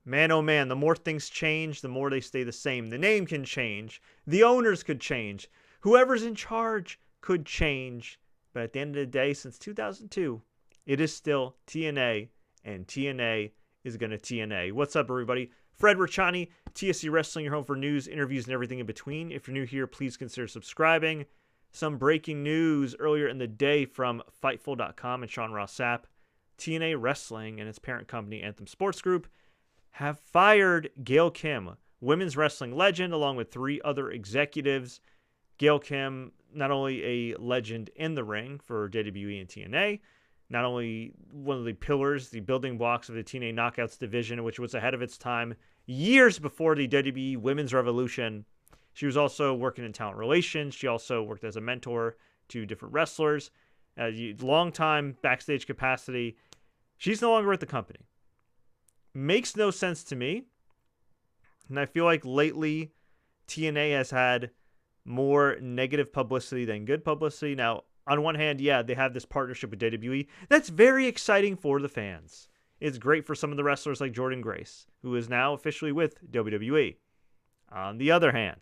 Man, oh man, the more things change, the more they stay the same. The name can change. The owners could change. Whoever's in charge could change. But at the end of the day, since 2002, it is still TNA, and TNA is going to TNA. What's up, everybody? Fred Richani, TNA Wrestling, your home for news, interviews, and everything in between. If you're new here, please consider subscribing. Some breaking news earlier in the day from Fightful.com and Sean Ross Sapp. TNA Wrestling and its parent company, Anthem Sports Group, have fired Gail Kim, women's wrestling legend, along with 3 other executives. Gail Kim, not only a legend in the ring for WWE and TNA, not only one of the pillars, the building blocks of the TNA Knockouts division, which was ahead of its time years before the WWE Women's Revolution. She was also working in talent relations. She also worked as a mentor to different wrestlers. Long-time backstage capacity. She's no longer with the company. Makes no sense to me. And I feel like lately TNA has had more negative publicity than good publicity. Now, on one hand, yeah, they have this partnership with WWE. That's very exciting for the fans. It's great for some of the wrestlers like Jordynne Grace, who is now officially with WWE. On the other hand,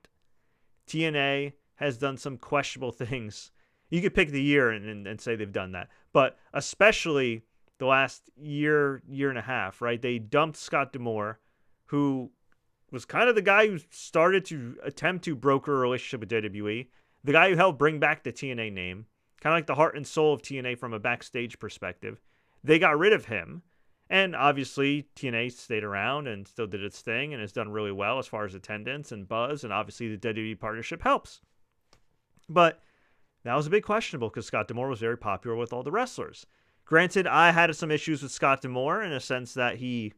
TNA has done some questionable things. You could pick the year and say they've done that. But especially the last year and a half, right? They dumped Scott D'Amore, who was kind of the guy who started to attempt to broker a relationship with WWE, the guy who helped bring back the TNA name, kind of like the heart and soul of TNA from a backstage perspective. They got rid of him, and obviously TNA stayed around and still did its thing and has done really well as far as attendance and buzz, and obviously the WWE partnership helps. But that was a bit questionable because Scott D'Amore was very popular with all the wrestlers. Granted, I had some issues with Scott D'Amore in a sense that he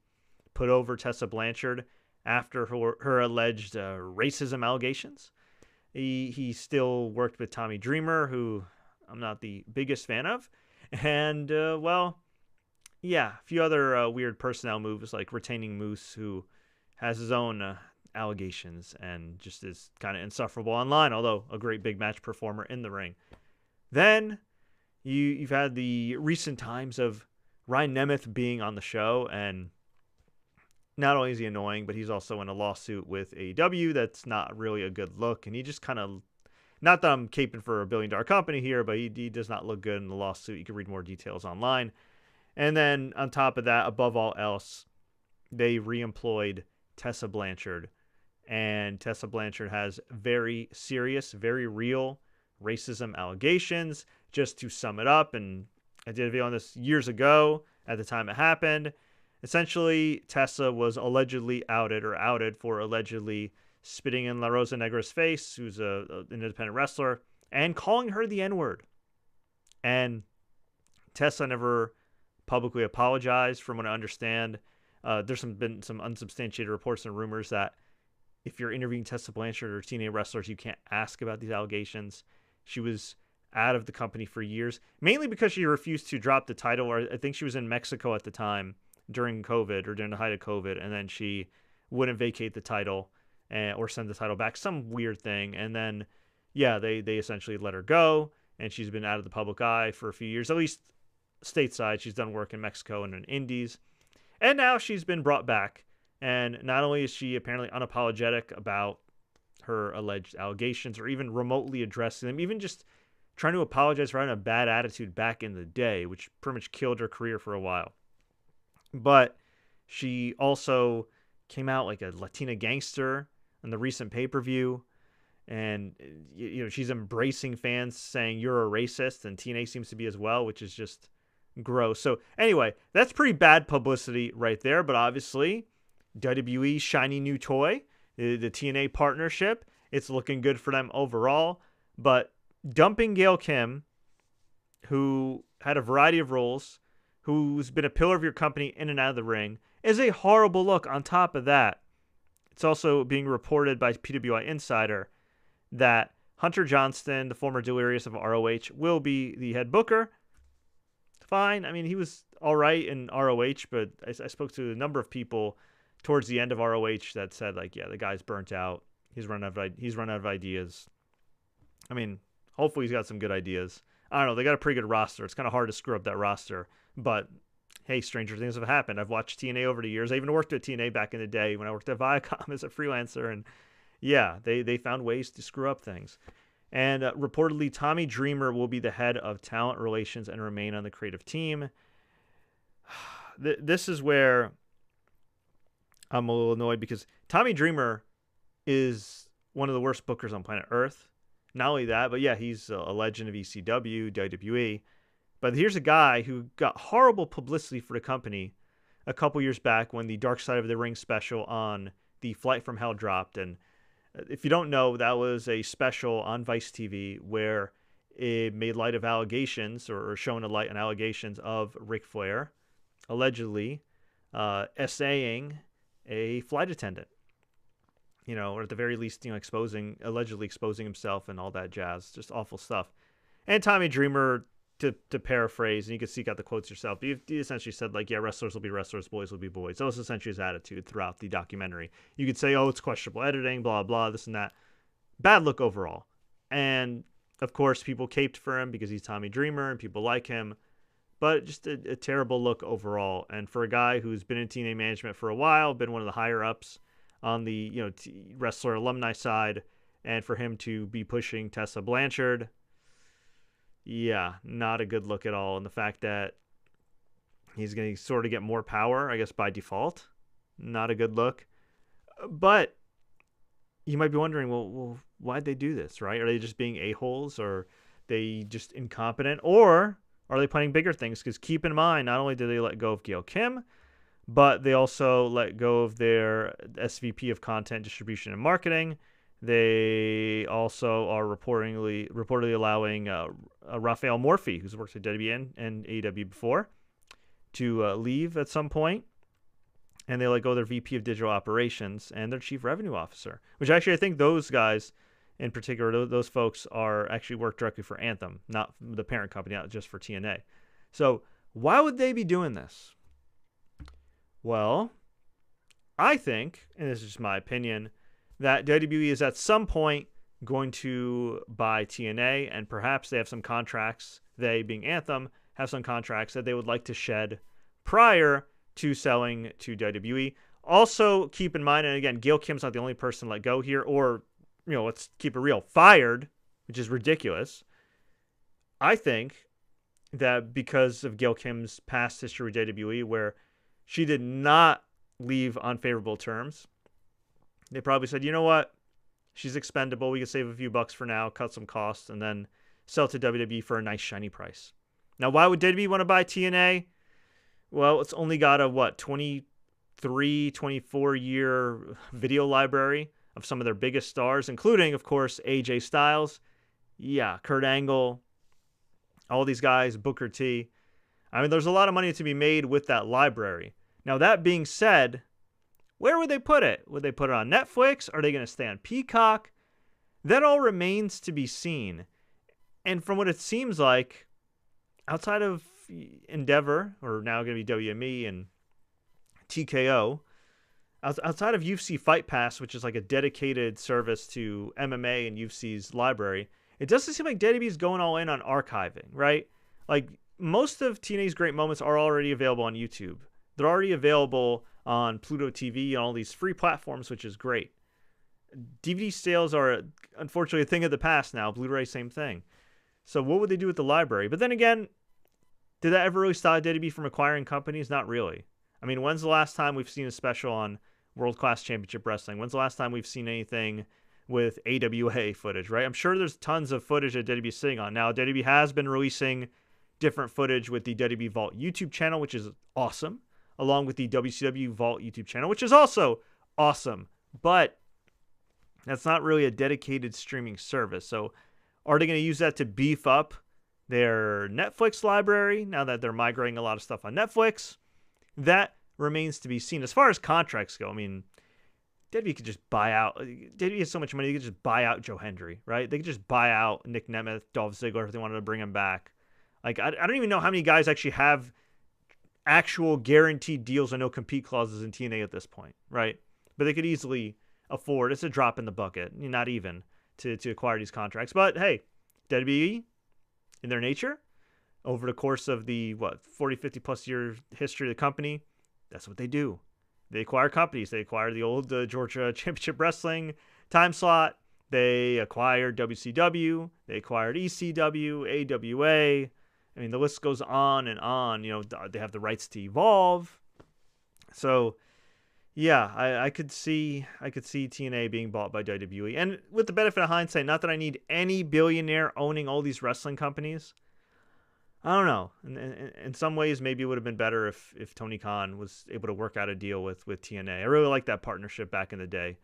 put over Tessa Blanchard after her alleged racism allegations. He still worked with Tommy Dreamer, who I'm not the biggest fan of. And, a few other weird personnel moves like retaining Moose, who has his own allegations and just is kind of insufferable online, although a great big match performer in the ring. Then you've had the recent times of Ryan Nemeth being on the show, and not only is he annoying, but he's also in a lawsuit with AEW that's not really a good look, and he just kind of, not that I'm caping for $1 billion company here, but he does not look good in the lawsuit. You can read more details online. And then on top of that, above all else, they re-employed Tessa Blanchard, and Tessa Blanchard has very serious, very real racism allegations. Just to sum it up, and I did a video on this years ago at the time it happened. Essentially, Tessa was allegedly outed for allegedly spitting in La Rosa Negra's face, who's an independent wrestler, and calling her the N-word. And Tessa never publicly apologized, from what I understand. There's been some unsubstantiated reports and rumors that if you're interviewing Tessa Blanchard or TNA wrestlers, you can't ask about these allegations. She was out of the company for years, mainly because she refused to drop the title, or I think she was in Mexico at the time during COVID or during the height of COVID, and then she wouldn't vacate the title or send the title back, some weird thing. And then, they essentially let her go, and she's been out of the public eye for a few years, at least stateside. She's done work in Mexico and in Indies, and now she's been brought back. And not only is she apparently unapologetic about her alleged allegations or even remotely addressing them, even just trying to apologize for having a bad attitude back in the day, which pretty much killed her career for a while. But she also came out like a Latina gangster in the recent pay-per-view. And, she's embracing fans saying you're a racist, and TNA seems to be as well, which is just gross. So anyway, that's pretty bad publicity right there. But obviously, WWE's shiny new toy, the TNA partnership, it's looking good for them overall. But dumping Gail Kim, who had a variety of roles, who's been a pillar of your company in and out of the ring, is a horrible look. On top of that, it's also being reported by PWI Insider that Hunter Johnston, the former Delirious of ROH, will be the head booker. Fine. I mean, he was all right in ROH, but I spoke to a number of people towards the end of ROH that said, the guy's burnt out. He's run out of ideas. I mean, hopefully he's got some good ideas. I don't know. They got a pretty good roster. It's kind of hard to screw up that roster, but hey, stranger things have happened. I've watched TNA over the years. I even worked at TNA back in the day when I worked at Viacom as a freelancer. And yeah, they found ways to screw up things. And reportedly, Tommy Dreamer will be the head of talent relations and remain on the creative team. This is where I'm a little annoyed because Tommy Dreamer is one of the worst bookers on planet Earth. Not only that, but yeah, he's a legend of ECW, WWE. But here's a guy who got horrible publicity for the company a couple years back when the Dark Side of the Ring special on the Flight from Hell dropped. And if you don't know, that was a special on Vice TV where it made light of allegations or shone a light on allegations of Ric Flair allegedly essaying a flight attendant. Or at the very least, allegedly exposing himself and all that jazz. Just awful stuff. And Tommy Dreamer, to paraphrase, and you can seek out the quotes yourself, he essentially said, like, yeah, wrestlers will be wrestlers, boys will be boys. That was essentially his attitude throughout the documentary. You could say, oh, it's questionable editing, blah, blah, this and that. Bad look overall. And, of course, people caped for him because he's Tommy Dreamer and people like him. But just a terrible look overall. And for a guy who's been in TNA management for a while, been one of the higher-ups on the wrestler alumni side, and for him to be pushing Tessa Blanchard, yeah, not a good look at all. And the fact that he's going to sort of get more power, I guess, by default, not a good look. But you might be wondering, well, why'd they do this, right? Are they just being a-holes, or are they just incompetent, or are they planning bigger things? Because keep in mind, not only did they let go of Gail Kim, but they also let go of their SVP of Content Distribution and Marketing. They also are reportedly allowing Raphael Morphy, who's worked at WWE and AEW before, to leave at some point. And they let go of their VP of Digital Operations and their Chief Revenue Officer, which actually I think those guys in particular, those folks are actually work directly for Anthem, not the parent company, not just for TNA. So why would they be doing this? Well, I think, and this is just my opinion, that WWE is at some point going to buy TNA, and perhaps they have some contracts, they being Anthem, have some contracts that they would like to shed prior to selling to WWE. Also, keep in mind, and again, Gail Kim's not the only person let go here, or, let's keep it real, fired, which is ridiculous. I think that because of Gail Kim's past history with WWE, where she did not leave on favorable terms, they probably said, you know what? She's expendable. We can save a few bucks for now, cut some costs, and then sell to WWE for a nice, shiny price. Now, why would WWE want to buy TNA? Well, it's only got a, 23, 24-year video library of some of their biggest stars, including, of course, AJ Styles. Yeah, Kurt Angle, all these guys, Booker T. I mean, there's a lot of money to be made with that library. Now, that being said, where would they put it? Would they put it on Netflix? Are they going to stay on Peacock? That all remains to be seen. And from what it seems like, outside of Endeavor, or now going to be WME and TKO, outside of UFC Fight Pass, which is like a dedicated service to MMA and UFC's library, it doesn't seem like WWE is going all in on archiving, right? Like, most of TNA's great moments are already available on YouTube. They're already available on Pluto TV and all these free platforms, which is great. DVD sales are, unfortunately, a thing of the past now. Blu-ray, same thing. So what would they do with the library? But then again, did that ever really stop WWE from acquiring companies? Not really. I mean, when's the last time we've seen a special on World Class Championship Wrestling? When's the last time we've seen anything with AWA footage, right? I'm sure there's tons of footage that WWE is sitting on. Now, WWE has been releasing different footage with the WWE Vault YouTube channel, which is awesome, along with the WCW Vault YouTube channel, which is also awesome. But that's not really a dedicated streaming service. So are they going to use that to beef up their Netflix library now that they're migrating a lot of stuff on Netflix? That remains to be seen. As far as contracts go, I mean, WWE could just buy out. WWE has so much money, they could just buy out Joe Hendry, right? They could just buy out Nick Nemeth, Dolph Ziggler if they wanted to bring him back. Like, I don't even know how many guys actually have actual guaranteed deals and no compete clauses in TNA at this point, right? But they could easily afford, it's a drop in the bucket, not even, to acquire these contracts. But hey, WWE, in their nature, over the course of the, 40, 50 plus year history of the company, that's what they do. They acquire companies. They acquired the old Georgia Championship Wrestling time slot. They acquired WCW. They acquired ECW, AWA. I mean, the list goes on and on. You know, they have the rights to Evolve. So, yeah, I could see TNA being bought by WWE. And with the benefit of hindsight, not that I need any billionaire owning all these wrestling companies. I don't know. In some ways, maybe it would have been better if Tony Khan was able to work out a deal with TNA. I really liked that partnership back in the day.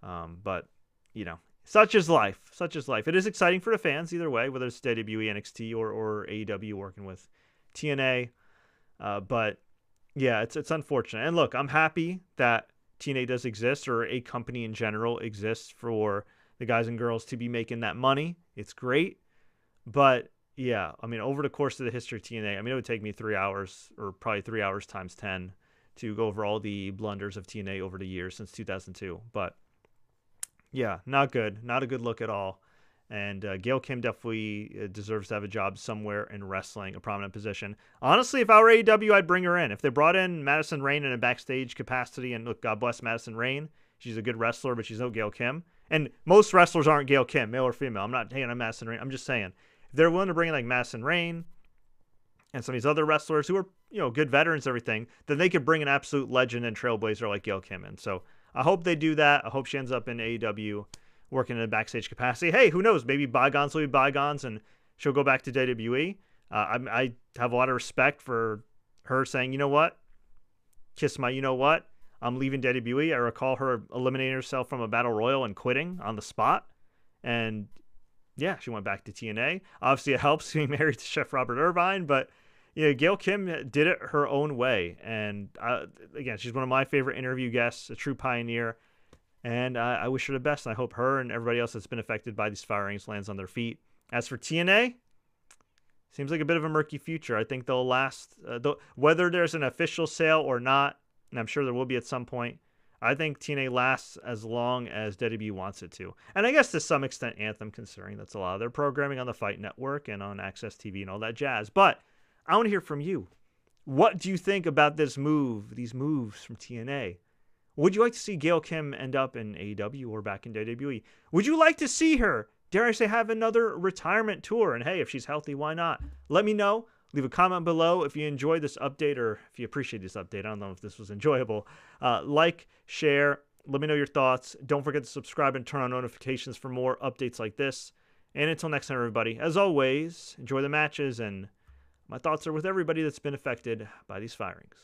But, you know, such is life. Such is life. It is exciting for the fans either way, whether it's WWE, NXT, or AEW working with TNA. But, yeah, it's unfortunate. And look, I'm happy that TNA does exist, or a company in general exists for the guys and girls to be making that money. It's great. But yeah, I mean, over the course of the history of TNA, I mean, it would take me 3 hours, or probably 3 hours times 10, to go over all the blunders of TNA over the years since 2002. But yeah, not good. Not a good look at all. And Gail Kim definitely deserves to have a job somewhere in wrestling, a prominent position. Honestly, if I were AEW, I'd bring her in. If they brought in Madison Rayne in a backstage capacity, and look, God bless Madison Rayne. She's a good wrestler, but she's no Gail Kim. And most wrestlers aren't Gail Kim, male or female. I'm not hating on Madison Rayne. I'm just saying, if they're willing to bring in like Madison Rayne and some of these other wrestlers who are, you know, good veterans and everything, then they could bring an absolute legend and trailblazer like Gail Kim in. So I hope they do that. I hope she ends up in AEW working in a backstage capacity. Hey, who knows? Maybe bygones will be bygones and she'll go back to WWE. I have a lot of respect for her saying, you know what? Kiss my you know what? I'm leaving WWE. I recall her eliminating herself from a battle royal and quitting on the spot. And yeah, she went back to TNA. Obviously, it helps being married to Chef Robert Irvine, but you know, Gail Kim did it her own way. And again, she's one of my favorite interview guests, a true pioneer. And I wish her the best. And I hope her and everybody else that's been affected by these firings lands on their feet. As for TNA, seems like a bit of a murky future. I think they'll last, whether there's an official sale or not, and I'm sure there will be at some point, I think TNA lasts as long as WWE wants it to. And I guess to some extent Anthem, considering that's a lot of their programming on the Fight Network and on Access TV and all that jazz. But I want to hear from you. What do you think about this move, these moves from TNA? Would you like to see Gail Kim end up in AEW or back in WWE? Would you like to see her, dare I say, have another retirement tour? And hey, if she's healthy, why not? Let me know. Leave a comment below if you enjoyed this update or if you appreciate this update. I don't know if this was enjoyable. Like, share, let me know your thoughts. Don't forget to subscribe and turn on notifications for more updates like this. And until next time, everybody, as always, enjoy the matches, and my thoughts are with everybody that's been affected by these firings.